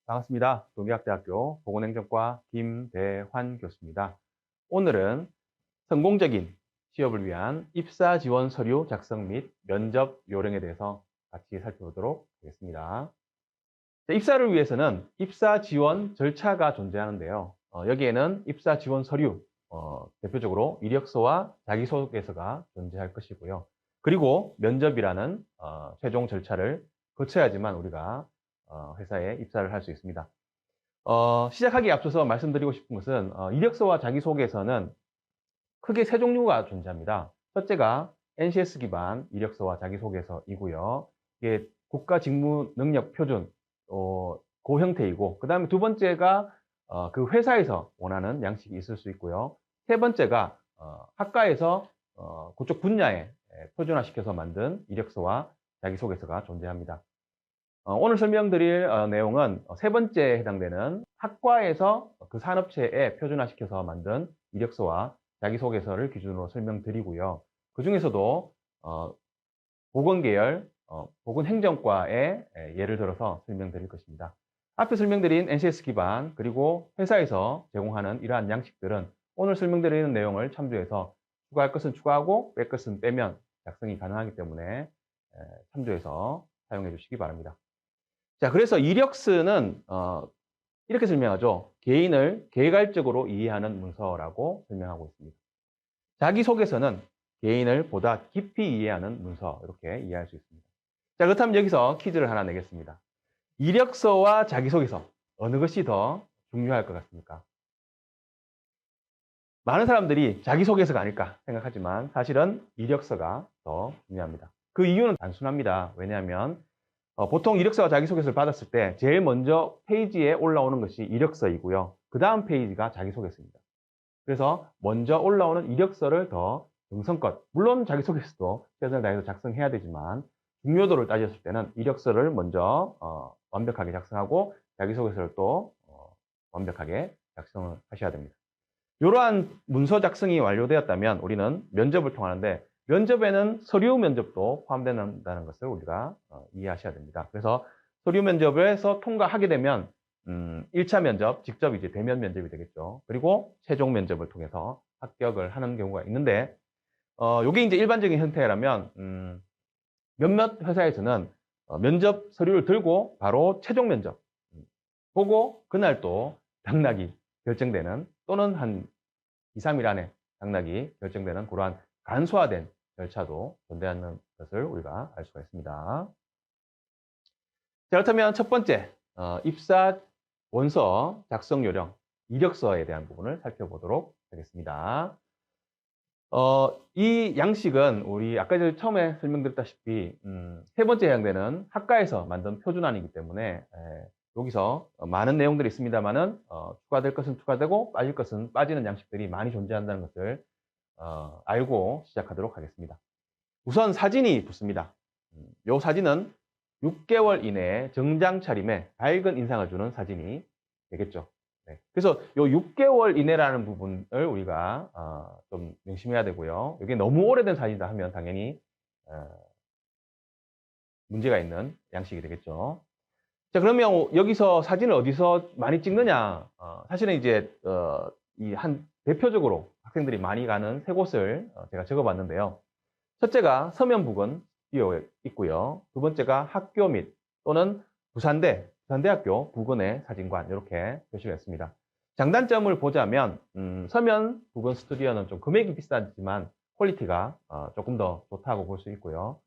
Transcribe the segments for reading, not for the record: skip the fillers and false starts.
반갑습니다. 동의학대학교 보건행정과 김대환 교수입니다. 오늘은 성공적인 취업을 위한 입사 지원 서류 작성 및 면접 요령에 대해서 같이 살펴보도록 하겠습니다. 입사를 위해서는 입사 지원 절차가 존재하는데요. 여기에는 입사 지원 서류, 대표적으로 이력서와 자기소개서가 존재할 것이고요. 그리고 면접이라는 최종 절차를 거쳐야지만 우리가 회사에 입사를 할 수 있습니다. 시작하기에 앞서서 말씀드리고 싶은 것은 이력서와 자기소개서는 크게 세 종류가 존재합니다. 첫째가 NCS 기반 이력서와 자기소개서이고요. 이게 국가직무능력표준 그 형태이고, 그 다음에 두 번째가 그 회사에서 원하는 양식이 있을 수 있고요. 세 번째가 학과에서 그쪽 분야에 표준화시켜서 만든 이력서와 자기소개서가 존재합니다. 오늘 설명드릴 내용은 세 번째에 해당되는 학과에서 그 산업체에 표준화시켜서 만든 이력서와 자기소개서를 기준으로 설명드리고요. 그 중에서도 보건계열, 보건행정과의 예를 들어서 설명드릴 것입니다. 앞에 설명드린 NCS 기반 그리고 회사에서 제공하는 이러한 양식들은 오늘 설명드리는 내용을 참조해서 추가할 것은 추가하고 뺄 것은 빼면 작성이 가능하기 때문에 참조해서 사용해 주시기 바랍니다. 자, 그래서 이력서는 이렇게 설명하죠. 개인을 개괄적으로 이해하는 문서라고 설명하고 있습니다. 자기소개서는 개인을 보다 깊이 이해하는 문서, 이렇게 이해할 수 있습니다. 자, 그렇다면 여기서 퀴즈를 하나 내겠습니다. 이력서와 자기소개서, 어느 것이 더 중요할 것 같습니까? 많은 사람들이 자기소개서가 아닐까 생각하지만 사실은 이력서가 더 중요합니다. 그 이유는 단순합니다. 왜냐하면 보통 이력서와 자기소개서를 받았을 때 제일 먼저 페이지에 올라오는 것이 이력서이고요. 그 다음 페이지가 자기소개서입니다. 그래서 먼저 올라오는 이력서를 더 정성껏, 물론 자기소개서도 최선을 다해서 작성해야 되지만 중요도를 따졌을 때는 이력서를 먼저 완벽하게 작성하고 자기소개서를 또 완벽하게 작성을 하셔야 됩니다. 이러한 문서 작성이 완료되었다면 우리는 면접을 통하는데, 면접에는 서류 면접도 포함된다는 것을 우리가 이해하셔야 됩니다. 그래서 서류 면접에서 통과하게 되면 1차 면접, 직접 이제 대면 면접이 되겠죠. 그리고 최종 면접을 통해서 합격을 하는 경우가 있는데, 요게 이제 일반적인 형태라면 몇몇 회사에서는 면접 서류를 들고 바로 최종 면접 보고 그날 또 당락이 결정되는, 또는 한 2, 3일 안에 당락이 결정되는 그러한 간소화된 절차도 존재하는 것을 우리가 알 수가 있습니다. 자, 그렇다면 첫 번째, 입사 원서 작성 요령, 이력서에 대한 부분을 살펴보도록 하겠습니다. 이 양식은 우리 아까 전에 처음에 설명드렸다시피 세 번째에 해당되는 학과에서 만든 표준안이기 때문에 여기서 많은 내용들이 있습니다만은 추가될 것은 추가되고 빠질 것은 빠지는 양식들이 많이 존재한다는 것을 알고 시작하도록 하겠습니다. 우선 사진이 붙습니다. 이 사진은 6개월 이내에 정장 차림에 밝은 인상을 주는 사진이 되겠죠. 네. 그래서 이 6개월 이내라는 부분을 우리가 좀 명심해야 되고요. 이게 너무 오래된 사진이다 하면 당연히 문제가 있는 양식이 되겠죠. 자, 그러면 여기서 사진을 어디서 많이 찍느냐? 사실은 이제 이 한 대표적으로 학생들이 많이 가는 세 곳을 제가 적어봤는데요. 첫째가 서면 부근 스튜디오에 있고요. 두 번째가 학교 및 또는 부산대학교 부근의 사진관, 이렇게 표시를 했습니다. 장단점을 보자면 서면 부근 스튜디오는 좀 금액이 비싸지만 퀄리티가 조금 더 좋다고 볼 수 있고요.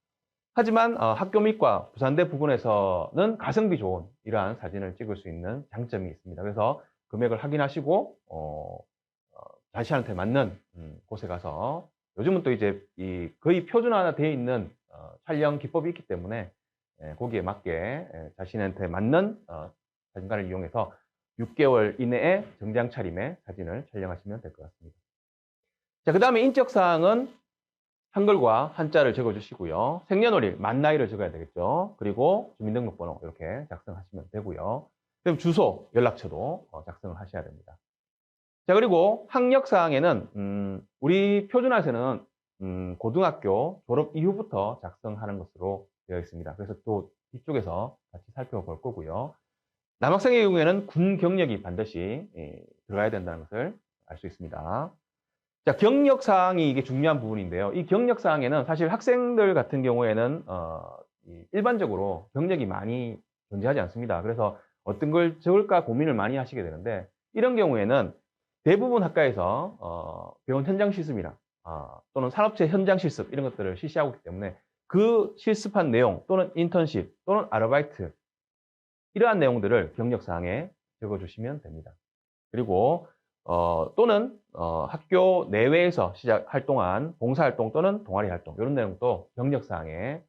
하지만 학교 및과 부산대 부근에서는 가성비 좋은 이러한 사진을 찍을 수 있는 장점이 있습니다. 그래서 금액을 확인하시고 자신한테 맞는 곳에 가서, 요즘은 또 이제 거의 표준화되어 있는 촬영 기법이 있기 때문에 거기에 맞게 자신한테 맞는 사진관을 이용해서 6개월 이내에 정장 차림의 사진을 촬영하시면 될 것 같습니다. 자, 그 다음에 인적사항은 한글과 한자를 적어주시고요. 생년월일, 만 나이를 적어야 되겠죠. 그리고 주민등록번호 이렇게 작성하시면 되고요. 그럼 주소, 연락처도 작성을 하셔야 됩니다. 자, 그리고 학력사항에는 우리 표준화에서는 고등학교 졸업 이후부터 작성하는 것으로 되어 있습니다. 그래서 또 뒤쪽에서 같이 살펴볼 거고요. 남학생의 경우에는 군 경력이 반드시 들어가야 된다는 것을 알 수 있습니다. 자, 경력 사항이 이게 중요한 부분인데요. 이 경력 사항에는 사실 학생들 같은 경우에는 일반적으로 경력이 많이 존재하지 않습니다. 그래서 어떤 걸 적을까 고민을 많이 하시게 되는데, 이런 경우에는 대부분 학과에서 병원 현장 실습이나 또는 산업체 현장 실습 이런 것들을 실시하고 있기 때문에 그 실습한 내용 또는 인턴십 또는 아르바이트 이러한 내용들을 경력 사항에 적어주시면 됩니다. 그리고 또는 학교 내외에서 활동한 봉사활동 또는 동아리 활동 이런 내용도 경력 사항에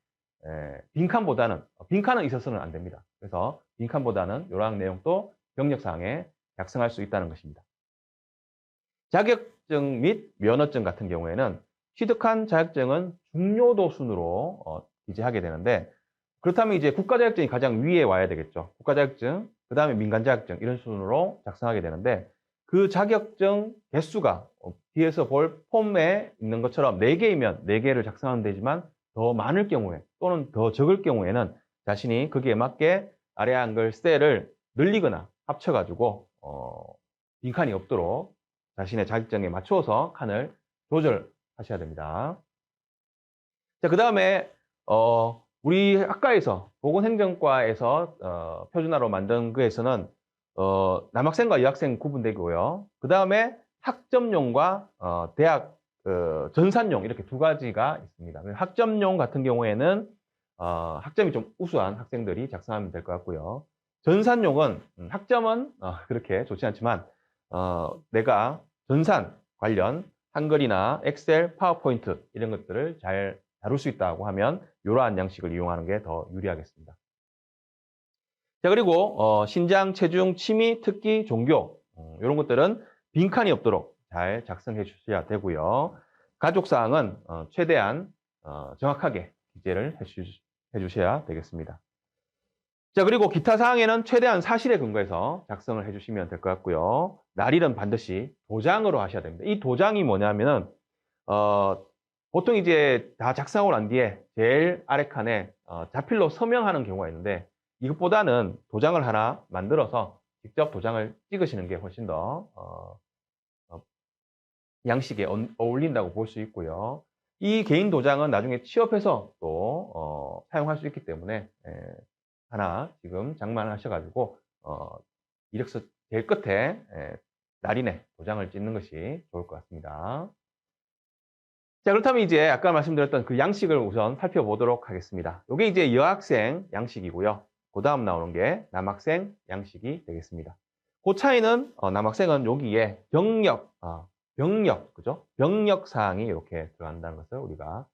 빈칸보다는 빈칸은 있어서는 안 됩니다. 그래서 빈칸보다는 이러한 내용도 경력 사항에 작성할 수 있다는 것입니다. 자격증 및 면허증 같은 경우에는 취득한 자격증은 중요도 순으로 기재하게 되는데, 그렇다면 이제 국가자격증이 가장 위에 와야 되겠죠. 국가자격증, 그 다음에 민간자격증 이런 순으로 작성하게 되는데, 그 자격증 개수가 뒤에서 볼 폼에 있는 것처럼 4개이면 4개를 작성하면 되지만, 더 많을 경우에 또는 더 적을 경우에는 자신이 거기에 맞게 아래 한글 셀을 늘리거나 합쳐가지고 빈칸이 없도록 자신의 자격증에 맞추어서 칸을 조절하셔야 됩니다. 자, 그 다음에 우리 학과에서 보건행정과에서 표준화로 만든 거에서는 남학생과 여학생 구분되고요. 그 다음에 학점용과 대학 전산용 이렇게 두 가지가 있습니다. 학점용 같은 경우에는 학점이 좀 우수한 학생들이 작성하면 될 것 같고요. 전산용은 학점은 그렇게 좋지 않지만 내가 전산 관련 한글이나 엑셀, 파워포인트 이런 것들을 잘 다룰 수 있다고 하면 이러한 양식을 이용하는 게 더 유리하겠습니다. 자, 그리고 신장, 체중, 취미, 특기, 종교 이런 것들은 빈칸이 없도록 잘 작성해 주셔야 되고요. 가족사항은 최대한 정확하게 기재를 해 주셔야 되겠습니다. 자, 그리고 기타 사항에는 최대한 사실에 근거해서 작성을 해주시면 될 것 같고요. 날일은 반드시 도장으로 하셔야 됩니다. 이 도장이 뭐냐면은 보통 이제 다 작성하고 난 뒤에 제일 아래 칸에 자필로 서명하는 경우가 있는데, 이것보다는 도장을 하나 만들어서 직접 도장을 찍으시는 게 훨씬 더 양식에 어울린다고 볼 수 있고요. 이 개인 도장은 나중에 취업해서 또 사용할 수 있기 때문에 하나 지금 장만하셔가지고 이력서 제일 끝에 날인에 도장을 찍는 것이 좋을 것 같습니다. 자, 그렇다면 이제 아까 말씀드렸던 그 양식을 우선 살펴보도록 하겠습니다. 이게 이제 여학생 양식이고요. 그 다음 나오는 게 남학생 양식이 되겠습니다. 그 차이는 남학생은 여기에 병력, 그죠? 병력 사항이 이렇게 들어간다는 것을 우리가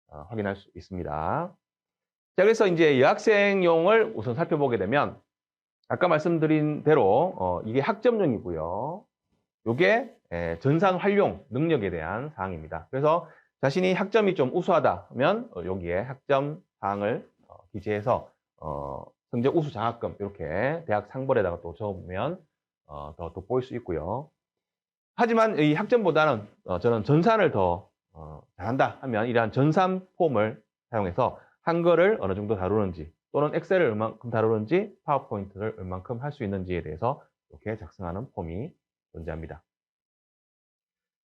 확인할 수 있습니다. 자, 그래서 이제 여학생용을 우선 살펴보게 되면 아까 말씀드린 대로 이게 학점용이고요. 이게 전산 활용 능력에 대한 사항입니다. 그래서 자신이 학점이 좀 우수하다 하면 여기에 학점 사항을 기재해서 성적 우수 장학금 이렇게 대학 상벌에다가 또 적으면 더 돋보일 수 있고요. 하지만 이 학점보다는 저는 전산을 더 잘한다 하면 이러한 전산 폼을 사용해서 한글을 어느 정도 다루는지 또는 엑셀을 얼만큼 다루는지 파워포인트를 얼만큼 할 수 있는지에 대해서 이렇게 작성하는 폼이 존재합니다.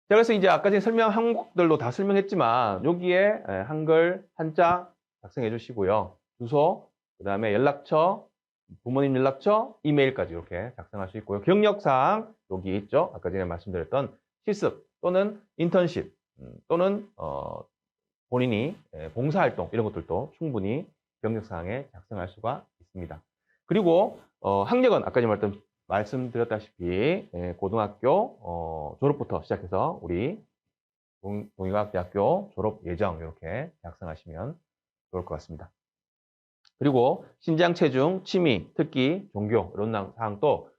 자, 그래서 이제 아까 전에 설명한 것들도 다 설명했지만 여기에 한글 한자 작성해 주시고요. 주소, 그 다음에 연락처, 부모님 연락처, 이메일까지 이렇게 작성할 수 있고요. 경력사항 여기 있죠. 아까 전에 말씀드렸던 실습 또는 인턴십 또는 본인이 봉사활동 이런 것들도 충분히 경력사항에 작성할 수가 있습니다. 그리고 학력은 아까 전에 말씀드렸다시피 고등학교 졸업부터 시작해서 우리 동의과학대학교 졸업 예정 이렇게 작성하시면 좋을 것 같습니다. 그리고 신장, 체중, 취미, 특기, 종교 이런 사항도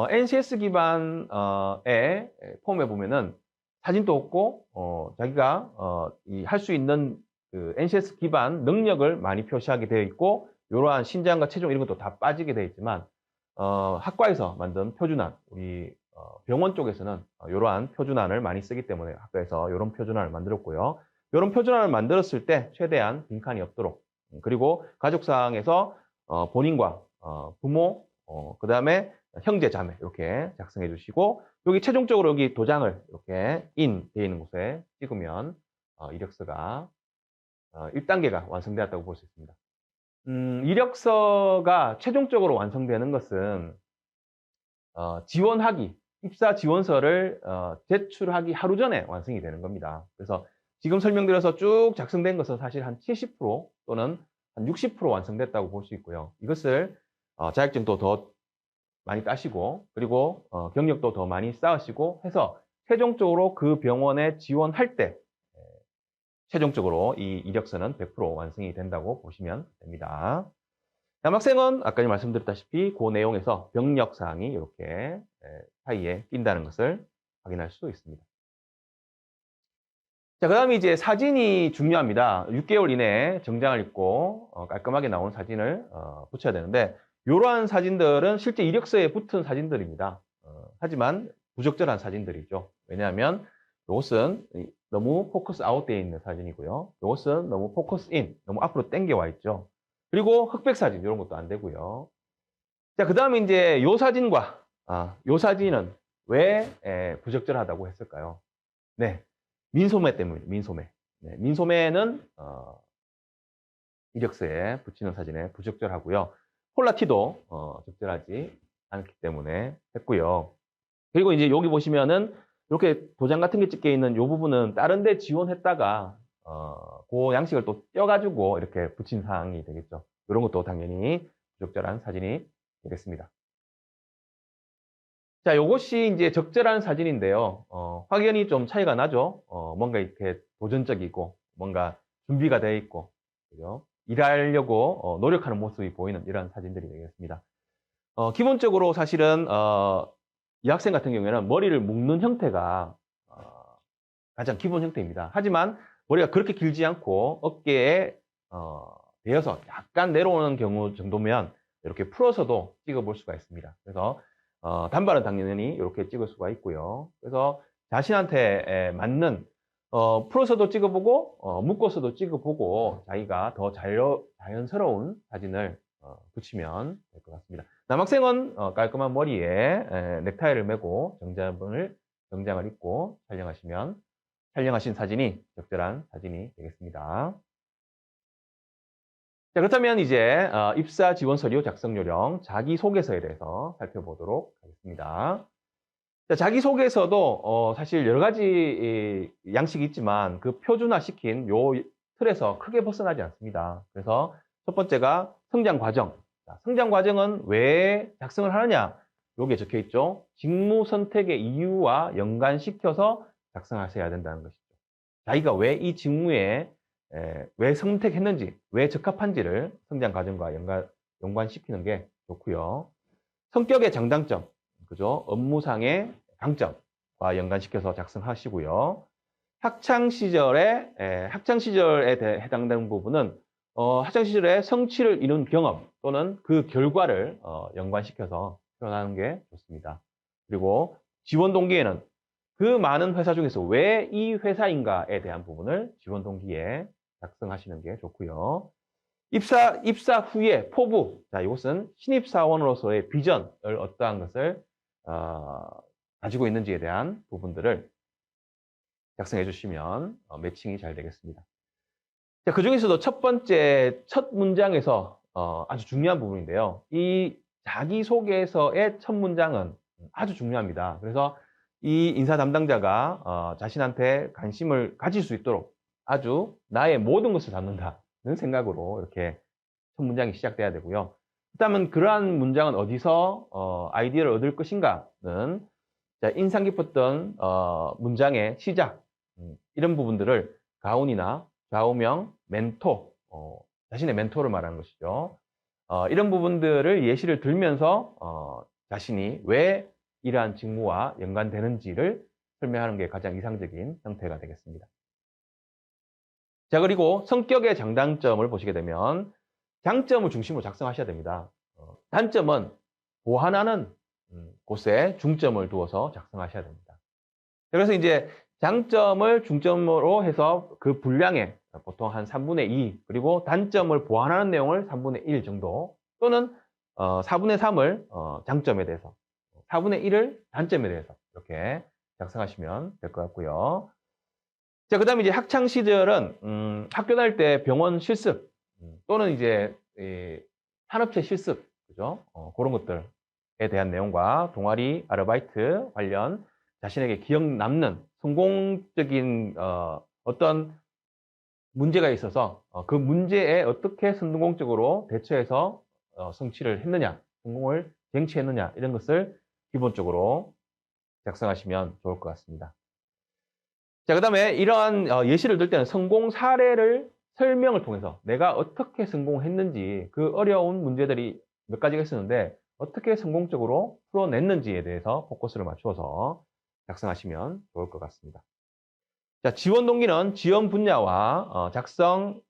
NCS 기반의 폼에 보면은 사진도 없고 자기가 할 수 있는 그 NCS 기반 능력을 많이 표시하게 되어 있고, 이러한 신장과 체중 이런 것도 다 빠지게 되어 있지만 학과에서 만든 표준안, 우리 병원 쪽에서는 이러한 표준안을 많이 쓰기 때문에 학과에서 이런 표준안을 만들었고요. 이런 표준안을 만들었을 때 최대한 빈칸이 없도록, 그리고 가족사항에서 본인과 부모 그 다음에 형제, 자매 이렇게 작성해 주시고 여기 최종적으로 여기 도장을 이렇게 인 되어 있는 곳에 찍으면 이력서가 1단계가 완성되었다고 볼 수 있습니다. 이력서가 최종적으로 완성되는 것은 지원하기, 입사 지원서를 제출하기 하루 전에 완성이 되는 겁니다. 그래서 지금 설명드려서 쭉 작성된 것은 사실 한 70% 또는 한 60% 완성됐다고 볼 수 있고요. 이것을 자격증도 더 많이 따시고 그리고 경력도 더 많이 쌓으시고 해서 최종적으로 그 병원에 지원할 때 최종적으로 이 이력서는 100% 완성이 된다고 보시면 됩니다. 남학생은 아까 말씀드렸다시피 그 내용에서 병력사항이 이렇게 사이에 낀다는 것을 확인할 수 있습니다. 자, 그 다음에 이제 사진이 중요합니다. 6개월 이내에 정장을 입고 깔끔하게 나온 사진을 붙여야 되는데 이러한 사진들은 실제 이력서에 붙은 사진들입니다. 하지만 부적절한 사진들이죠. 왜냐하면 이것은 너무 포커스 아웃 되어 있는 사진이고요. 이것은 너무 포커스 인, 너무 앞으로 당겨와 있죠. 그리고 흑백 사진 이런 것도 안 되고요. 자, 그 다음에 이제 요 사진과 요 사진은 왜 부적절하다고 했을까요? 네, 민소매 때문입니다. 민소매. 네, 민소매는 이력서에 붙이는 사진에 부적절하고요. 폴라티도 적절하지 않기 때문에 했고요. 그리고 이제 여기 보시면은 이렇게 도장 같은 게 찍혀 있는 이 부분은 다른 데 지원했다가 그 양식을 또 떼어가지고 이렇게 붙인 사항이 되겠죠. 이런 것도 당연히 부적절한 사진이 되겠습니다. 자, 요것이 이제 적절한 사진인데요. 확연히 좀 차이가 나죠. 뭔가 이렇게 도전적이고 뭔가 준비가 되어 있고 그죠? 일하려고 노력하는 모습이 보이는 이런 사진들이 되겠습니다. 기본적으로 사실은 이 학생 같은 경우에는 머리를 묶는 형태가 가장 기본 형태입니다. 하지만 머리가 그렇게 길지 않고 어깨에 대어서 약간 내려오는 경우 정도면 이렇게 풀어서도 찍어볼 수가 있습니다. 그래서 단발은 당연히 이렇게 찍을 수가 있고요. 그래서 자신한테 맞는 풀어서도 찍어보고 묶어서도 찍어보고 자기가 더 자연스러운 사진을 붙이면 될 것 같습니다. 남학생은 깔끔한 머리에 넥타이를 메고 정장을 입고 촬영하신 사진이 적절한 사진이 되겠습니다. 자, 그렇다면 이제 입사 지원 서류 작성 요령 자기소개서에 대해서 살펴보도록 하겠습니다. 자, 자기소개서도 사실 여러 가지 양식이 있지만 그 표준화시킨 요 틀에서 크게 벗어나지 않습니다. 그래서 첫 번째가 성장 과정. 자, 성장 과정은 왜 작성을 하느냐? 여기에 적혀 있죠. 직무 선택의 이유와 연관시켜서 작성하셔야 된다는 것이죠. 자기가 왜 이 직무에 왜 선택했는지, 왜 적합한지를 성장 과정과 연관시키는 게 좋고요. 성격의 장단점, 그죠? 업무상의 강점과 연관시켜서 작성하시고요. 학창 시절에 해당되는 부분은 학창 시절에 성취를 이룬 경험 또는 그 결과를 연관시켜서 표현하는 게 좋습니다. 그리고 지원 동기에는 그 많은 회사 중에서 왜 이 회사인가에 대한 부분을 지원 동기에 작성하시는 게 좋고요. 입사 후에 포부, 자, 이것은 신입사원으로서의 비전을 어떠한 것을 가지고 있는지에 대한 부분들을 작성해 주시면 매칭이 잘 되겠습니다. 자, 그 중에서도 첫 문장에서 아주 중요한 부분인데요. 이 자기소개서의 첫 문장은 아주 중요합니다. 그래서 이 인사 담당자가 자신한테 관심을 가질 수 있도록 아주 나의 모든 것을 담는다는 생각으로 이렇게 첫 문장이 시작돼야 되고요. 그렇다면 그러한 문장은 어디서 아이디어를 얻을 것인가는 인상 깊었던 문장의 시작 이런 부분들을 가운이나 좌우명, 멘토, 자신의 멘토를 말하는 것이죠. 이런 부분들을 예시를 들면서 자신이 왜 이러한 직무와 연관되는지를 설명하는 게 가장 이상적인 형태가 되겠습니다. 자, 그리고 성격의 장단점을 보시게 되면 장점을 중심으로 작성하셔야 됩니다. 단점은 보완하는 곳에 중점을 두어서 작성하셔야 됩니다. 그래서 이제 장점을 중점으로 해서 그 분량의 보통 한 3분의 2 그리고 단점을 보완하는 내용을 3분의 1 정도 또는 4분의 3을 장점에 대해서, 4분의 1을 단점에 대해서 이렇게 작성하시면 될 것 같고요. 자, 그다음에 이제 학창 시절은 학교 다닐 때 병원 실습 또는 이제 산업체 실습, 그죠? 그런 것들에 대한 내용과 동아리, 아르바이트 관련 자신에게 기억 남는 성공적인 어떤 문제가 있어서 그 문제에 어떻게 성공적으로 대처해서 성취를 했느냐, 성공을 쟁취했느냐 이런 것을 기본적으로 작성하시면 좋을 것 같습니다. 자, 그다음에 이러한 예시를 들 때는 성공 사례를 설명을 통해서 내가 어떻게 성공했는지, 그 어려운 문제들이 몇 가지가 있었는데 어떻게 성공적으로 풀어냈는지에 대해서 포커스를 맞추어서 작성하시면 좋을 것 같습니다. 자, 지원 동기는 지원 분야와 적성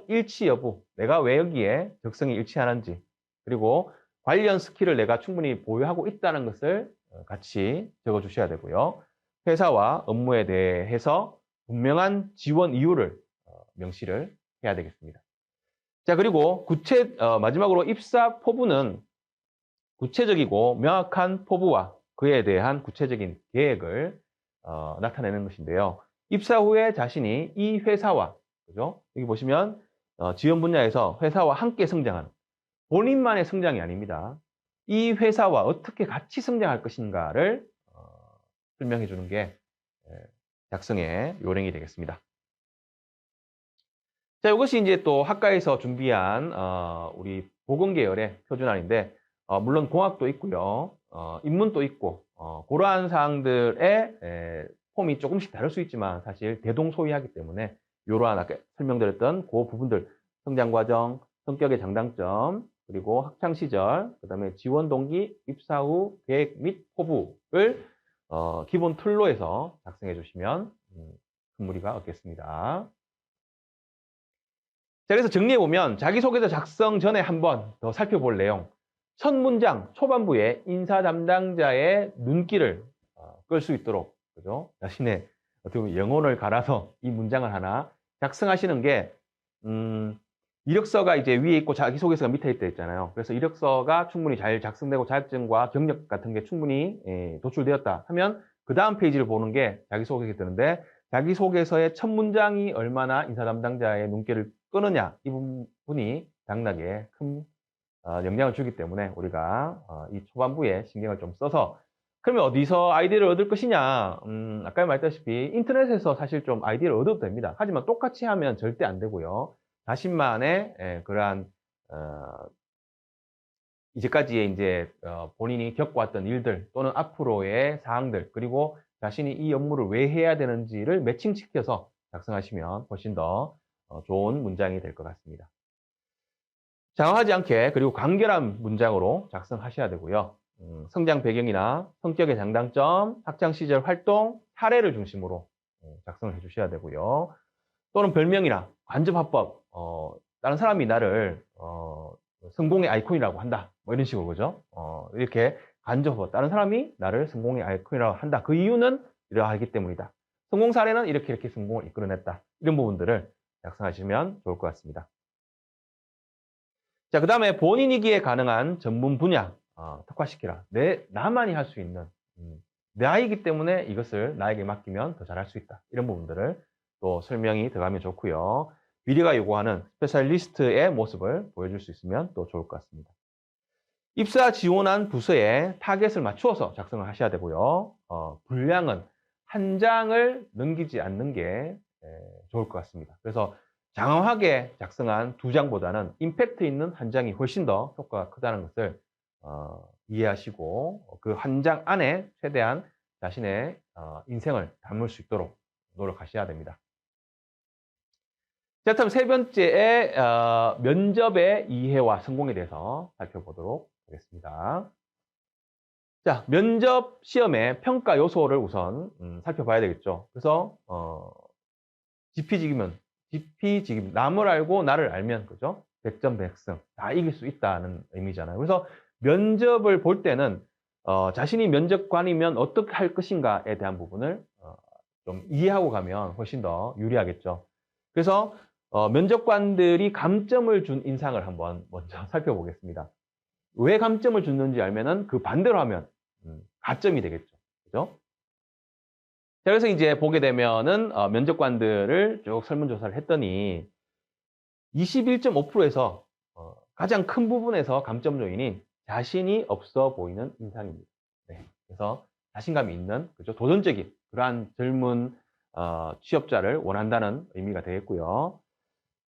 일치 여부, 내가 왜 여기에 적성이 일치하는지, 그리고 관련 스킬을 내가 충분히 보유하고 있다는 것을 같이 적어주셔야 되고요. 회사와 업무에 대해서 분명한 지원 이유를 명시를 해야 되겠습니다. 자, 그리고 마지막으로 입사 포부는 구체적이고 명확한 포부와 그에 대한 구체적인 계획을 나타내는 것인데요. 입사 후에 자신이 이 회사와, 그죠? 여기 보시면 지원 분야에서 회사와 함께 성장하는, 본인만의 성장이 아닙니다. 이 회사와 어떻게 같이 성장할 것인가를 설명해 주는 게 작성의 요령이 되겠습니다. 자, 이것이 이제 또 학과에서 준비한 우리 보건계열의 표준안인데, 물론 공학도 있고요, 인문도 있고, 그러한 사항들의 폼이 조금씩 다를 수 있지만 사실 대동소이하기 때문에 이러한 아까 설명드렸던 그 부분들, 성장과정, 성격의 장단점, 그리고 학창시절, 그 다음에 지원 동기, 입사 후 계획 및 포부를 기본 툴로 해서 작성해 주시면 큰 무리가 없겠습니다. 자, 그래서 정리해보면 자기소개서 작성 전에 한번 더 살펴볼 내용. 첫 문장 초반부에 인사 담당자의 눈길을 끌 수 있도록, 그죠? 자신의 어떻게 보면 영혼을 갈아서 이 문장을 하나 작성하시는 게, 이력서가 이제 위에 있고 자기소개서가 밑에 있다 했잖아요. 그래서 이력서가 충분히 잘 작성되고 자격증과 경력 같은 게 충분히 도출되었다 하면 그 다음 페이지를 보는 게 자기소개가 되는데, 자기소개서의 첫 문장이 얼마나 인사 담당자의 눈길을 끄느냐, 이 부분이 당락에 큰 영향을 주기 때문에 우리가 이 초반부에 신경을 좀 써서, 그러면 어디서 아이디어를 얻을 것이냐? 아까 말했다시피 인터넷에서 사실 좀 아이디어를 얻어도 됩니다. 하지만 똑같이 하면 절대 안 되고요. 자신만의 그러한 이제까지의 이제 본인이 겪어왔던 일들 또는 앞으로의 사항들, 그리고 자신이 이 업무를 왜 해야 되는지를 매칭시켜서 작성하시면 훨씬 더 좋은 문장이 될 것 같습니다. 장황하지 않게 그리고 간결한 문장으로 작성하셔야 되고요. 성장 배경이나 성격의 장단점, 학창시절 활동, 사례를 중심으로 작성을 해주셔야 되고요. 또는 별명이나 간접화법, 다른 사람이 나를 성공의 아이콘이라고 한다, 뭐 이런 식으로, 그죠? 이렇게 간접화법, 다른 사람이 나를 성공의 아이콘이라고 한다, 그 이유는 이러하기 때문이다, 성공 사례는 이렇게 성공을 이끌어냈다, 이런 부분들을 작성하시면 좋을 것 같습니다. 자, 그 다음에 본인이기에 가능한 전문 분야 특화시키라. 나만이 할 수 있는, 나이기 때문에 이것을 나에게 맡기면 더 잘할 수 있다, 이런 부분들을 또 설명이 들어가면 좋고요. 미래가 요구하는 스페셜리스트의 모습을 보여줄 수 있으면 또 좋을 것 같습니다. 입사 지원한 부서에 타겟을 맞추어서 작성을 하셔야 되고요. 분량은 한 장을 넘기지 않는 게 좋을 것 같습니다. 그래서 장황하게 작성한 2장보다는 임팩트 있는 한 장이 훨씬 더 효과가 크다는 것을 이해하시고 그 한 장 안에 최대한 자신의 인생을 담을 수 있도록 노력하셔야 됩니다. 자, 그럼 세 번째에 면접의 이해와 성공에 대해서 살펴보도록 하겠습니다. 자, 면접 시험의 평가 요소를 우선 살펴봐야 되겠죠. 그래서 지피지기면 남을 알고 나를 알면, 그죠? 100점 100승 다 이길 수 있다는 의미잖아요. 그래서 면접을 볼 때는 자신이 면접관이면 어떻게 할 것인가에 대한 부분을 좀 이해하고 가면 훨씬 더 유리하겠죠. 그래서 면접관들이 감점을 준 인상을 한번 먼저 살펴보겠습니다. 왜 감점을 주는지 알면은 그 반대로 하면 가점이 되겠죠. 그죠? 자, 그래서 이제 보게 되면은 면접관들을 쭉 설문조사를 했더니 21.5%에서 가장 큰 부분에서 감점 요인이 자신이 없어 보이는 인상입니다. 네. 그래서 자신감이 있는, 그죠? 도전적인 그러한 젊은 취업자를 원한다는 의미가 되겠고요.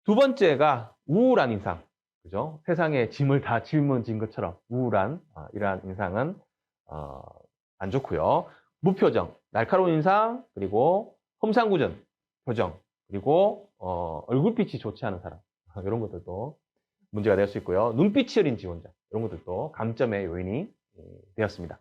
두 번째가 우울한 인상, 그죠? 세상에 짐을 다 짊어진 것처럼 우울한 이러한 인상은 안 좋고요. 무표정, 날카로운 인상, 그리고 험상궂은 표정, 그리고 얼굴빛이 좋지 않은 사람, 이런 것들도 문제가 될 수 있고요. 눈빛이 흐린 지원자, 이런 것들도 감점의 요인이 되었습니다.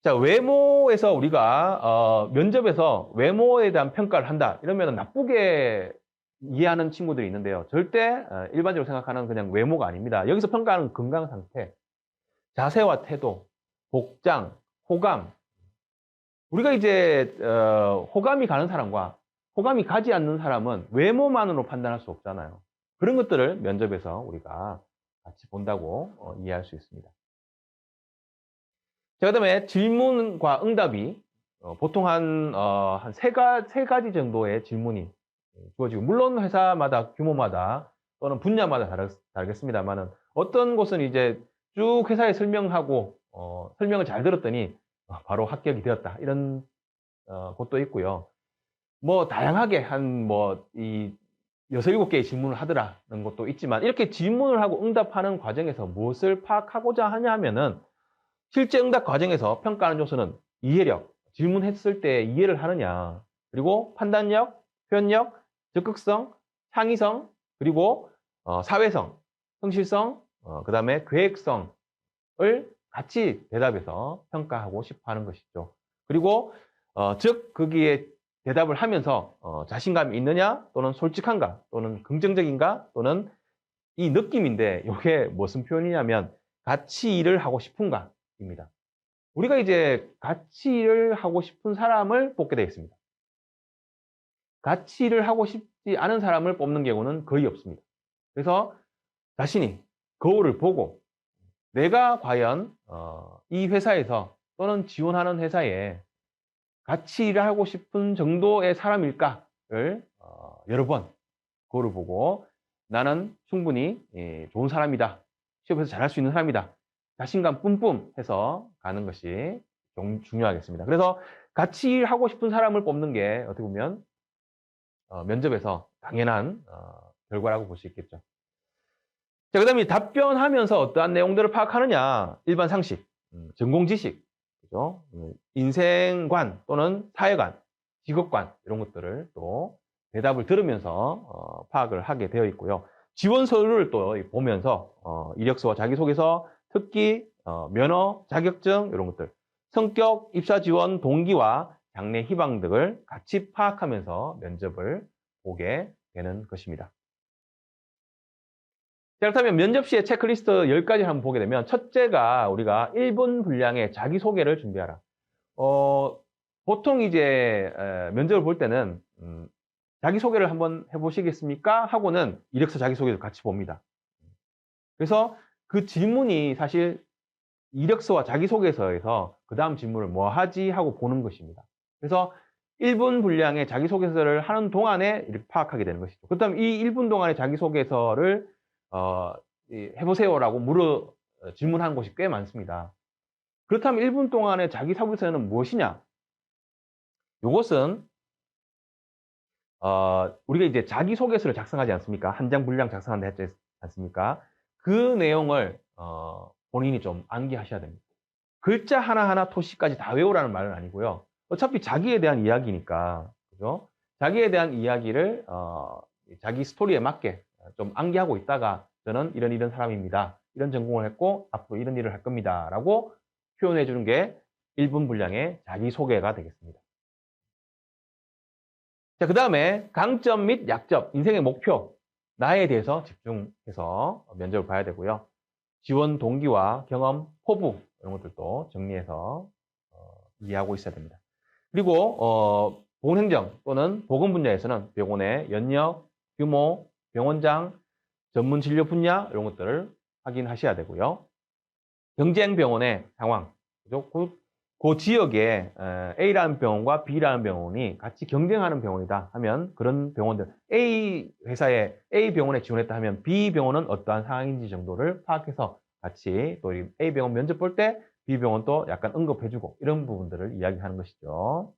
자, 외모에서 우리가 면접에서 외모에 대한 평가를 한다 이러면 나쁘게 이해하는 친구들이 있는데요. 절대 일반적으로 생각하는 그냥 외모가 아닙니다. 여기서 평가하는 건강 상태, 자세와 태도, 복장, 호감. 우리가 이제 호감이 가는 사람과 호감이 가지 않는 사람은 외모만으로 판단할 수 없잖아요. 그런 것들을 면접에서 우리가 같이 본다고 이해할 수 있습니다. 자, 그다음에 질문과 응답이 보통 한 세 가지 정도의 질문이 주어지고, 물론 회사마다 규모마다 또는 분야마다 다르겠습니다만은 어떤 곳은 이제 쭉 회사에 설명하고 설명을 잘 들었더니 바로 합격이 되었다 이런 곳도 있고요. 뭐 다양하게 한 이 6, 7개의 질문을 하더라는 것도 있지만, 이렇게 질문을 하고 응답하는 과정에서 무엇을 파악하고자 하냐 하면은 실제 응답 과정에서 평가하는 요소는 이해력, 질문했을 때 이해를 하느냐, 그리고 판단력, 표현력, 적극성, 창의성, 그리고 사회성, 성실성, 그 다음에 계획성을 같이 대답해서 평가하고 싶어 하는 것이죠. 그리고 즉 거기에 대답을 하면서 자신감이 있느냐, 또는 솔직한가, 또는 긍정적인가, 또는 이 느낌인데 이게 무슨 표현이냐면 같이 일을 하고 싶은가 입니다. 우리가 이제 같이 일을 하고 싶은 사람을 뽑게 되어 있습니다. 같이 일을 하고 싶지 않은 사람을 뽑는 경우는 거의 없습니다. 그래서 자신이 거울을 보고 내가 과연 이 회사에서 또는 지원하는 회사에 같이 일을 하고 싶은 정도의 사람일까를 여러 번 거울을 보고 나는 충분히 좋은 사람이다, 취업에서 잘할 수 있는 사람이다, 자신감 뿜뿜 해서 가는 것이 좀 중요하겠습니다. 그래서 같이 일하고 싶은 사람을 뽑는 게 어떻게 보면 면접에서 당연한 결과라고 볼 수 있겠죠. 자, 그 다음에 답변하면서 어떠한 내용들을 파악하느냐. 일반 상식, 전공 지식, 그죠? 인생관 또는 사회관, 직업관, 이런 것들을 또 대답을 들으면서 파악을 하게 되어 있고요. 지원 서류를 또 보면서 이력서와 자기소개서, 특기, 면허, 자격증, 이런 것들, 성격, 입사 지원, 동기와 장래 희망 등을 같이 파악하면서 면접을 보게 되는 것입니다. 자, 그렇다면 면접 시에 체크리스트 10가지를 한번 보게 되면, 첫째가 우리가 1분 분량의 자기소개를 준비하라. 보통 이제 면접을 볼 때는 자기소개를 한번 해보시겠습니까? 하고는 이력서 자기소개도 같이 봅니다. 그래서 그 질문이 사실 이력서와 자기소개서에서 그 다음 질문을 뭐 하지 하고 보는 것입니다. 그래서 1분 분량의 자기소개서를 하는 동안에 이렇게 파악하게 되는 것이죠. 그렇다면 이 1분 동안의 자기소개서를 해보세요라고 질문하는 곳이 꽤 많습니다. 그렇다면 1분 동안의 자기소개서는 무엇이냐? 이것은 우리가 이제 자기소개서를 작성하지 않습니까? 한 장 분량 작성한다 했지 않습니까? 그 내용을 본인이 좀 암기하셔야 됩니다. 글자 하나하나 토시까지 다 외우라는 말은 아니고요. 어차피 자기에 대한 이야기니까, 그죠? 자기에 대한 이야기를 자기 스토리에 맞게 좀 암기하고 있다가 저는 이런 사람입니다, 이런 전공을 했고 앞으로 이런 일을 할 겁니다 라고 표현해 주는 게 1분 분량의 자기소개가 되겠습니다. 자, 그 다음에 강점 및 약점, 인생의 목표, 나에 대해서 집중해서 면접을 봐야 되고요. 지원 동기와 경험, 포부, 이런 것들도 정리해서 이해하고 있어야 됩니다. 그리고 보건행정 또는 보건 분야에서는 병원의 연력, 규모, 병원장, 전문 진료 분야, 이런 것들을 확인하셔야 되고요. 경쟁 병원의 상황, 그죠? 그 지역에 A라는 병원과 B라는 병원이 같이 경쟁하는 병원이다 하면 그런 병원들, A 회사에 A 병원에 지원했다 하면 B 병원은 어떠한 상황인지 정도를 파악해서 같이 또 A 병원 면접 볼 때 B 병원도 약간 언급해주고 이런 부분들을 이야기하는 것이죠.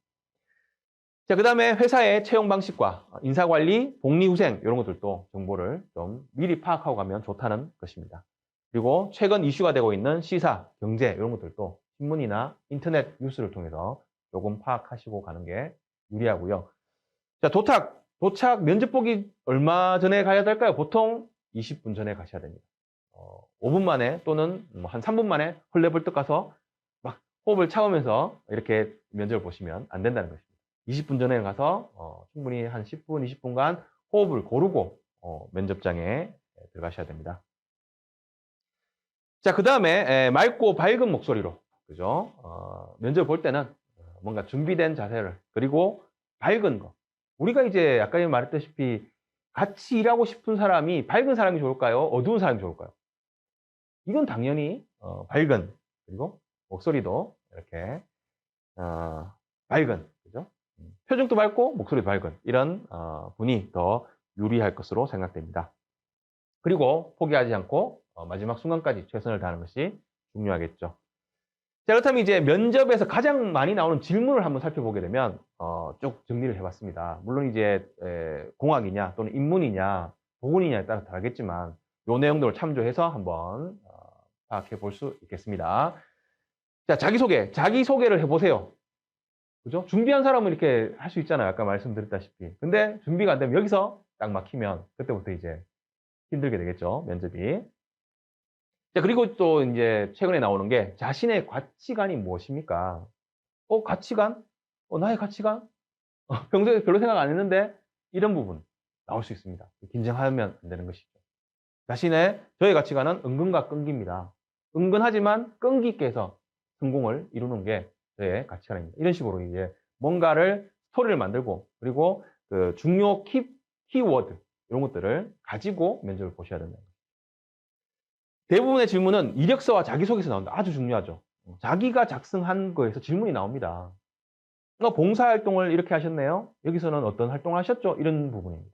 자, 그 다음에 회사의 채용 방식과 인사관리, 복리후생 이런 것들도 정보를 좀 미리 파악하고 가면 좋다는 것입니다. 그리고 최근 이슈가 되고 있는 시사, 경제 이런 것들도 신문이나 인터넷 뉴스를 통해서 조금 파악하시고 가는 게 유리하고요. 자, 도착 면접 보기 얼마 전에 가야 될까요? 보통 20분 전에 가셔야 됩니다. 5분 만에 또는 한 3분 만에 헐레벌떡 가서 막 호흡을 차으면서 이렇게 면접을 보시면 안 된다는 것입니다. 20분 전에 가서 충분히 한 10분, 20분간 호흡을 고르고 면접장에 들어가셔야 됩니다. 자, 그 다음에 맑고 밝은 목소리로, 그죠? 면접 볼 때는 뭔가 준비된 자세를, 그리고 밝은 거. 우리가 이제 아까 말했다시피 같이 일하고 싶은 사람이 밝은 사람이 좋을까요? 어두운 사람이 좋을까요? 이건 당연히 밝은, 그리고 목소리도 이렇게 밝은, 그죠? 표정도 밝고 목소리도 밝은 이런 분이 더 유리할 것으로 생각됩니다. 그리고 포기하지 않고 마지막 순간까지 최선을 다하는 것이 중요하겠죠. 자, 그렇다면 이제 면접에서 가장 많이 나오는 질문을 한번 살펴보게 되면 쭉 정리를 해봤습니다. 물론 이제 공학이냐 또는 인문이냐 보건이냐에 따라 다르겠지만 이 내용들을 참조해서 한번 파악해 볼 수 있겠습니다. 자, 자기소개를 해보세요. 그죠? 준비한 사람은 이렇게 할 수 있잖아요. 아까 말씀드렸다시피. 근데 준비가 안 되면 여기서 딱 막히면 그때부터 이제 힘들게 되겠죠. 면접이. 자, 그리고 또 이제 최근에 나오는 게 자신의 가치관이 무엇입니까? 가치관? 나의 가치관? 평소에 별로 생각 안 했는데 이런 부분 나올 수 있습니다. 긴장하면 안 되는 것이죠. 저의 가치관은 은근과 끈기입니다. 은근하지만 끈기 있게 해서 성공을 이루는 게 저의 가치관입니다. 이런 식으로 이제 뭔가를 스토리를 만들고 그리고 그 중요 키워드 이런 것들을 가지고 면접을 보셔야 된다. 대부분의 질문은 이력서와 자기소개서 나온다. 아주 중요하죠. 자기가 작성한 거에서 질문이 나옵니다. 봉사활동을 이렇게 하셨네요. 여기서는 어떤 활동을 하셨죠? 이런 부분입니다.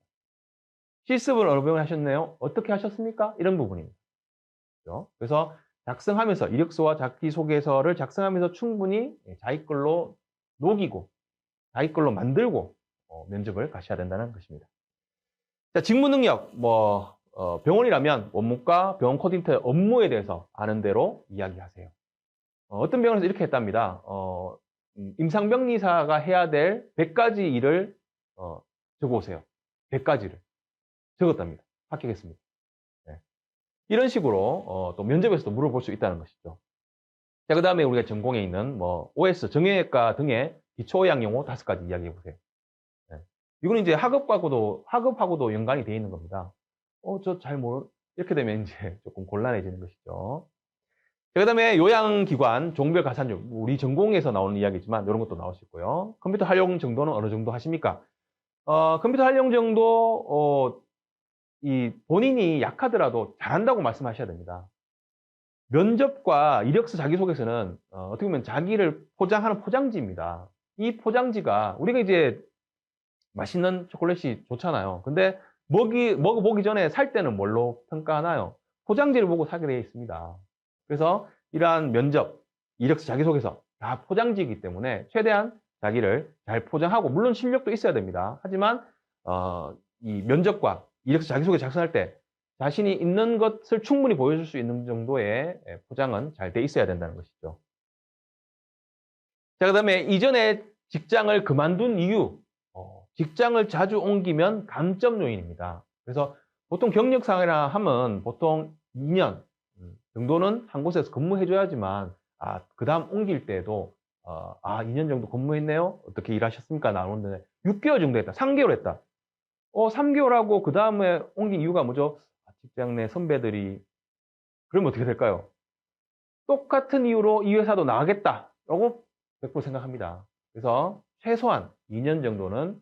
실습을 어느 병을 하셨네요. 어떻게 하셨습니까? 이런 부분입니다. 그렇죠? 그래서 작성하면서 이력서와 자기소개서를 작성하면서 충분히 자기 걸로 녹이고 자기 걸로 만들고 면접을 가셔야 된다는 것입니다. 자, 직무 능력, 병원이라면 원무과 병원 코디네이터 업무에 대해서 아는 대로 이야기하세요. 어떤 병원에서 이렇게 했답니다. 임상병리사가 해야 될 100가지 일을 적어오세요. 100가지를 적었답니다. 합격했습니다. 네. 이런 식으로 또 면접에서도 물어볼 수 있다는 것이죠. 자, 그 다음에 우리가 전공에 있는 OS, 정형외과 등의 기초의학 용어 5가지 이야기해 보세요. 네. 이거는 이제 학업하고도 연관이 되어 있는 겁니다. 이렇게 되면 이제 조금 곤란해지는 것이죠. 자, 그 다음에 요양기관, 종별 가산율, 우리 전공에서 나오는 이야기지만 이런 것도 나올 수 있고요. 컴퓨터 활용 정도는 어느 정도 하십니까? 컴퓨터 활용 정도, 본인이 약하더라도 잘한다고 말씀하셔야 됩니다. 면접과 이력서 자기소개서는 어떻게 보면 자기를 포장하는 포장지입니다. 이 포장지가 우리가 이제 맛있는 초콜릿이 좋잖아요. 근데 먹어보기 전에 살 때는 뭘로 평가하나요? 포장지를 보고 사게 되어 있습니다. 그래서 이러한 면접, 이력서 자기소개서 다 포장지이기 때문에 최대한 자기를 잘 포장하고 물론 실력도 있어야 됩니다. 하지만 이 면접과 이력서 자기소개 작성할 때 자신이 있는 것을 충분히 보여줄 수 있는 정도의 포장은 잘 돼 있어야 된다는 것이죠. 자, 그 다음에 이전에 직장을 그만둔 이유, 직장을 자주 옮기면 감점 요인입니다. 그래서 보통 경력상이라 하면 보통 2년 정도는 한 곳에서 근무해줘야지만 그 다음 옮길 때도 2년 정도 근무했네요. 어떻게 일하셨습니까? 나오는데 6개월 정도 했다. 3개월 했다. 3개월 하고 그 다음에 옮긴 이유가 뭐죠? 직장 내 선배들이 그러면 어떻게 될까요? 똑같은 이유로 이 회사도 나가겠다라고 100% 생각합니다. 그래서 최소한 2년 정도는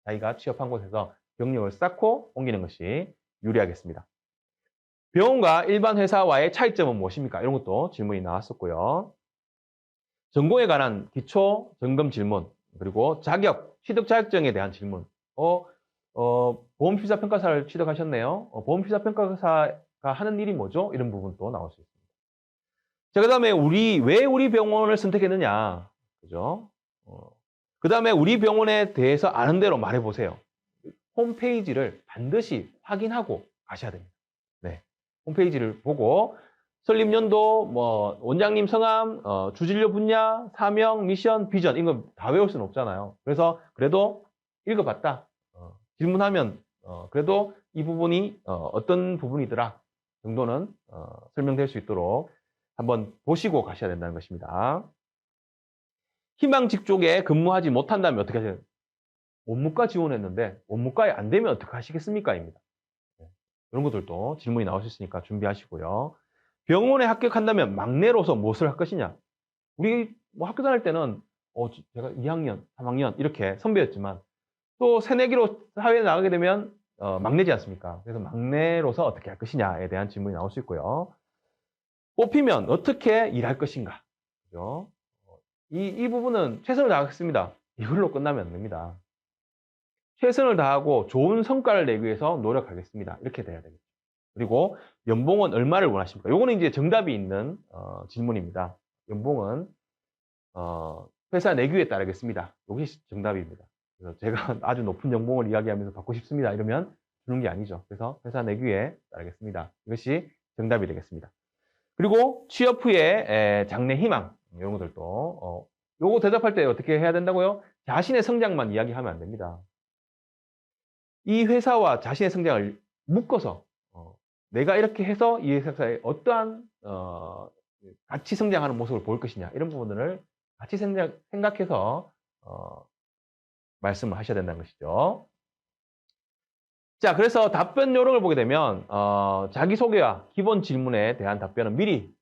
자기가 취업한 곳에서 경력을 쌓고 옮기는 것이 유리하겠습니다. 병원과 일반 회사와의 차이점은 무엇입니까? 이런 것도 질문이 나왔었고요. 전공에 관한 기초 점검 질문, 그리고 자격, 취득 자격증에 대한 질문. 보험심사평가사를 취득하셨네요. 보험심사평가사가 하는 일이 뭐죠? 이런 부분도 나올 수 있습니다. 자, 그 다음에 왜 우리 병원을 선택했느냐. 그죠? 그 다음에 우리 병원에 대해서 아는 대로 말해보세요. 홈페이지를 반드시 확인하고 가셔야 됩니다. 네. 홈페이지를 보고 설립연도, 원장님 성함, 주진료 분야, 사명, 미션, 비전 이거 다 외울 수는 없잖아요. 그래서 그래도 읽어봤다. 질문하면 그래도 이 부분이 어떤 부분이더라 정도는 설명될 수 있도록 한번 보시고 가셔야 된다는 것입니다. 희망직 쪽에 근무하지 못한다면 어떻게 하세요? 원무과 지원했는데 원무과에 안 되면 어떻게 하시겠습니까? 입니다. 이런 것들도 질문이 나올 수 있으니까 준비하시고요. 병원에 합격한다면 막내로서 무엇을 할 것이냐? 우리 뭐 학교 다닐 때는 제가 2학년, 3학년 이렇게 선배였지만 또 새내기로 사회에 나가게 되면 막내지 않습니까? 그래서 막내로서 어떻게 할 것이냐에 대한 질문이 나올 수 있고요. 뽑히면 어떻게 일할 것인가? 그죠? 이 부분은 최선을 다하겠습니다. 이걸로 끝나면 안 됩니다. 최선을 다하고 좋은 성과를 내기 위해서 노력하겠습니다. 이렇게 돼야 되겠죠. 그리고 연봉은 얼마를 원하십니까? 요거는 이제 정답이 있는 질문입니다. 연봉은 회사 내규에 따르겠습니다. 이것이 정답입니다. 그래서 제가 아주 높은 연봉을 이야기하면서 받고 싶습니다. 이러면 주는 게 아니죠. 그래서 회사 내규에 따르겠습니다. 이것이 정답이 되겠습니다. 그리고 취업 후에 장래 희망 이런 것들도 요거 대답할 때 어떻게 해야 된다고요? 자신의 성장만 이야기하면 안 됩니다. 이 회사와 자신의 성장을 묶어서 내가 이렇게 해서 이 회사에 어떠한 같이 성장하는 모습을 볼 것이냐 이런 부분들을 같이 생각해서 말씀을 하셔야 된다는 것이죠. 자, 그래서 답변 요령을 보게 되면 자기소개와 기본 질문에 대한 답변은 미리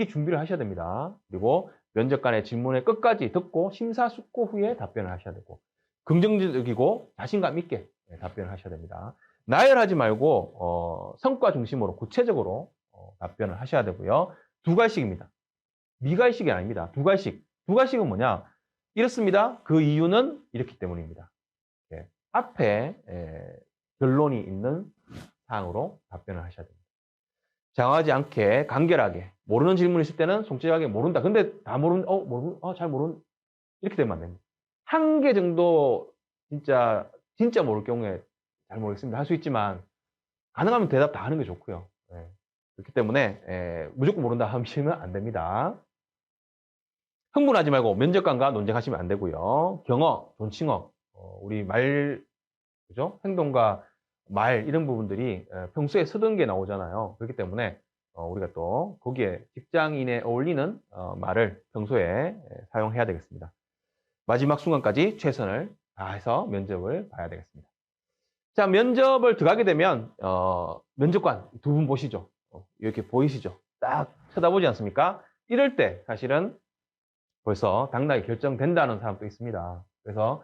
준비를 하셔야 됩니다. 그리고 면접관의 질문을 끝까지 듣고 심사숙고 후에 답변을 하셔야 되고 긍정적이고 자신감 있게 답변을 하셔야 됩니다. 나열하지 말고 성과 중심으로 구체적으로 답변을 하셔야 되고요. 두 갈식입니다. 미갈식이 아닙니다. 두 갈식. 두 갈식은 뭐냐? 이렇습니다. 그 이유는 이렇기 때문입니다. 앞에 결론이 있는 사항으로 답변을 하셔야 됩니다. 장하지 않게 간결하게 모르는 질문이 있을 때는 솔직하게 모른다. 근데 다 잘 모르는 이렇게 되면 안 됩니다. 한 개 정도 진짜 모를 경우에 잘 모르겠습니다. 할 수 있지만 가능하면 대답 다 하는 게 좋고요. 그렇기 때문에 무조건 모른다 하시면 안 됩니다. 흥분하지 말고 면접관과 논쟁하시면 안 되고요. 경어, 존칭어, 우리 그죠? 행동과 말 이런 부분들이 평소에 쓰던 게 나오잖아요. 그렇기 때문에 우리가 또 거기에 직장인에 어울리는 말을 평소에 사용해야 되겠습니다. 마지막 순간까지 최선을 다해서 면접을 봐야 되겠습니다. 자, 면접을 들어가게 되면 면접관 두 분 보시죠. 이렇게 보이시죠? 딱 쳐다보지 않습니까? 이럴 때 사실은 벌써 당락이 결정된다는 사람도 있습니다. 그래서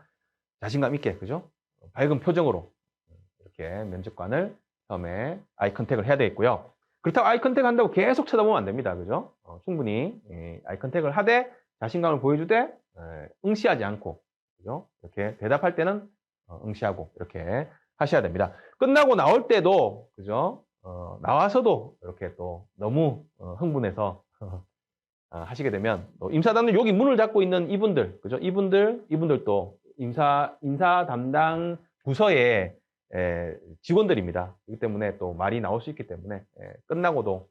자신감 있게, 그죠? 밝은 표정으로 이렇게 면접관을 처음에 아이 컨택을 해야 되겠고요. 그렇다고 아이 컨택 한다고 계속 쳐다보면 안 됩니다. 그죠? 충분히 아이 컨택을 하되 자신감을 보여주되 응시하지 않고, 그죠? 이렇게 대답할 때는 응시하고 이렇게 하셔야 됩니다. 끝나고 나올 때도, 그죠? 나와서도 이렇게 또 너무 흥분해서 하시게 되면 임사단들 여기 문을 잡고 있는 이분들, 그죠? 이분들도 인사 담당 부서의 직원들입니다. 그렇기 때문에 또 말이 나올 수 있기 때문에 끝나고도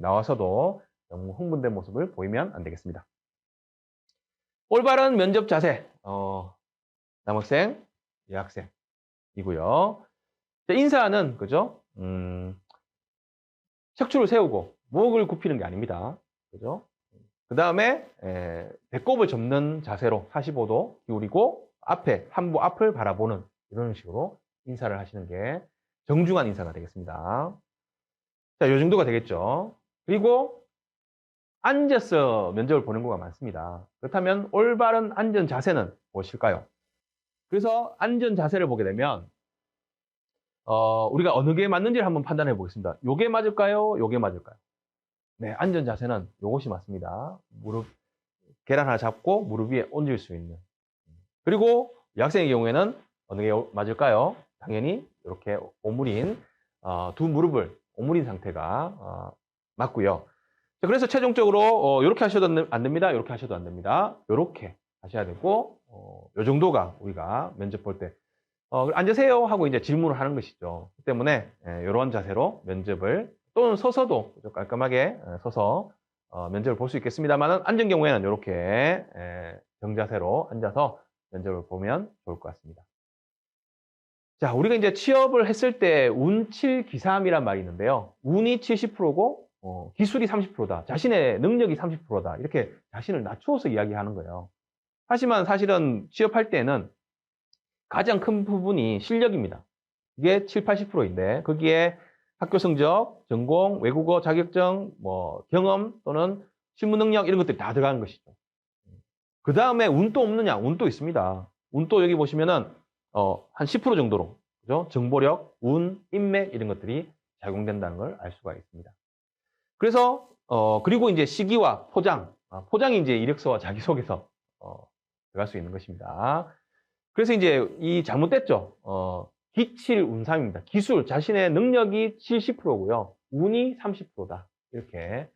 나와서도 너무 흥분된 모습을 보이면 안 되겠습니다. 올바른 면접 자세, 남학생, 여학생이고요. 인사는 그죠? 척추를 세우고 목을 굽히는 게 아닙니다. 그죠? 그 다음에 배꼽을 접는 자세로 45도 기울이고 한부 앞을 바라보는 이런 식으로 인사를 하시는 게 정중한 인사가 되겠습니다. 자, 이 정도가 되겠죠. 그리고 앉아서 면접을 보는 경우가 많습니다. 그렇다면 올바른 앉은 자세는 무엇일까요? 그래서 앉은 자세를 보게 되면 우리가 어느 게 맞는지를 한번 판단해 보겠습니다. 요게 맞을까요? 요게 맞을까요? 네, 안전 자세는 요것이 맞습니다. 계란 하나 잡고 무릎 위에 얹을 수 있는. 그리고 여학생의 경우에는 어느 게 맞을까요? 당연히 이렇게 오므린 두 무릎을 오므린 상태가 맞고요. 자, 그래서 최종적으로 이렇게 하셔도 안 됩니다. 이렇게 하셔도 안 됩니다. 이렇게 하셔야 되고 이 정도가 우리가 면접 볼 때 앉으세요 하고 이제 질문을 하는 것이죠. 그 때문에 이런 자세로 면접을 또는 서서도 깔끔하게 서서 면접을 볼 수 있겠습니다만 앉은 경우에는 이렇게 정자세로 앉아서 면접을 보면 좋을 것 같습니다. 자, 우리가 이제 취업을 했을 때 운칠기삼이란 말이 있는데요. 운이 70%고 기술이 30%다. 자신의 능력이 30%다. 이렇게 자신을 낮추어서 이야기하는 거예요. 하지만 사실은 취업할 때는 가장 큰 부분이 실력입니다. 이게 7, 80%인데 거기에 학교 성적, 전공, 외국어 자격증, 뭐 경험 또는 실무 능력 이런 것들이 다 들어가는 것이죠. 그 다음에 운도 없느냐? 운도 있습니다. 운도 여기 보시면은 한 10% 정도로 그죠? 정보력, 운, 인맥 이런 것들이 작용된다는 걸 알 수가 있습니다. 그래서 그리고 이제 시기와 포장, 포장이 이제 이력서와 자기소개서 들어갈 수 있는 것입니다. 그래서 이제 이 잘못됐죠. 기칠 운삼입니다. 기술, 자신의 능력이 70%고요. 운이 30%다. 이렇게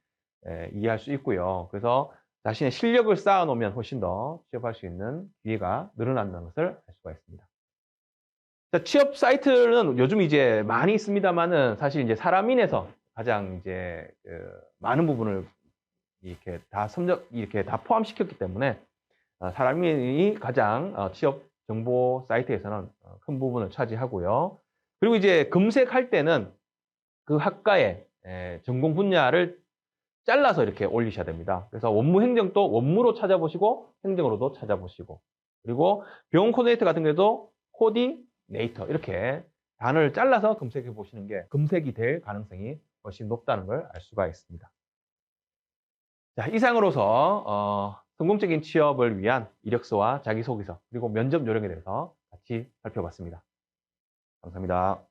이해할 수 있고요. 그래서 자신의 실력을 쌓아놓으면 훨씬 더 취업할 수 있는 기회가 늘어난다는 것을 알 수가 있습니다. 자, 취업 사이트는 요즘 이제 많이 있습니다만은 사실 이제 사람인에서 가장 이제 많은 부분을 이렇게 다 포함시켰기 때문에 사람인이 가장 취업 정보 사이트에서는 큰 부분을 차지하고요. 그리고 이제 검색할 때는 그 학과의 전공 분야를 잘라서 이렇게 올리셔야 됩니다. 그래서 원무 행정도 원무로 찾아보시고 행정으로도 찾아보시고 그리고 병원 코디네이터 같은 경우도 코디네이터 이렇게 단어를 잘라서 검색해 보시는 게 검색이 될 가능성이 훨씬 높다는 걸 알 수가 있습니다. 자, 이상으로서 성공적인 취업을 위한 이력서와 자기소개서 그리고 면접 요령에 대해서 같이 살펴봤습니다. 감사합니다.